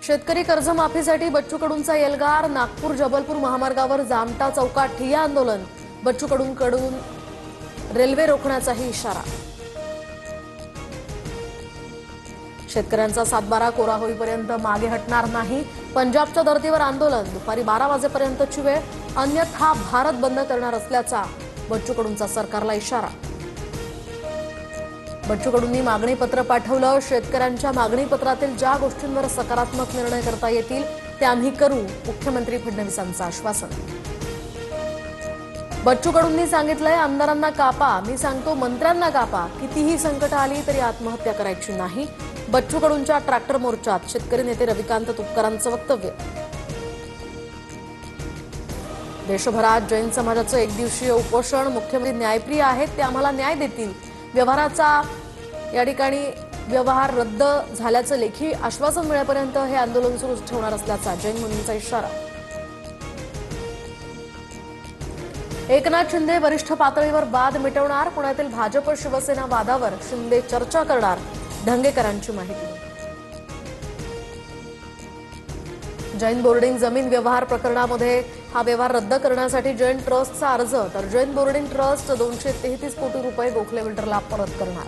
शेतकरी कर्जमाफीसाठी बच्चू कडूंचा एल्गार। नागपूर जबलपूर महामार्गावर जामटा चौकात ठिय्या आंदोलन। बच्चू कडूंकडून रेल्वे रोखण्याचाही इशारा। शेतकऱ्यांचा सातबारा कोरा होईपर्यंत मागे हटणार नाही। पंजाबच्या धर्तीवर आंदोलन। दुपारी 12 वाजेपर्यंतची वेळ, अन्यथा भारत बंद करणार असल्याचा बच्चू कडूंचा सरकारला इशारा। बच्चू कडूंनी मागणी पत्र पाठवलं। शेतकऱ्यांच्या मागणी पत्रातील ज्या गोष्टींवर सकारात्मक निर्णय करता येतील ते आम्ही करू, मुख्यमंत्री फडणवीसांचं आश्वासन। बच्चू कडूंनी सांगितलंय, आमदारांना कापा, मी सांगतो मंत्र्यांना कापा, कितीही संकट आली तरी आत्महत्या करायची नाही। बच्चू कडूंच्या ट्रॅक्टर मोर्चात शेतकरी नेते रविकांत तुपकरांचं वक्तव्य। देशभरात जैन समाजाचं एक दिवसीय उपोषण। मुख्यमंत्री न्यायप्रिय आहेत, ते आम्हाला न्याय देतील। व्यवहाराचा या ठिकाणी व्यवहार रद्द झाल्याचं लेखी आश्वासन मिळेपर्यंत हे आंदोलन सुरू ठेवणार असल्याचा जैन मुलींचा इशारा। एकनाथ शिंदे वरिष्ठ पातळीवर वाद मिटवणार। पुण्यातील भाजप शिवसेना वादावर शिंदे चर्चा करणार, धंगेकरांची माहिती। जैन बोर्डिंग जमीन व्यवहार प्रकरणामध्ये हा व्यवहार रद्द करण्यासाठी जैन ट्रस्टचा अर्ज, तर जैन बोर्डिंग ट्रस्ट 233 कोटी रुपये गोखले बिल्डरला परत करणार।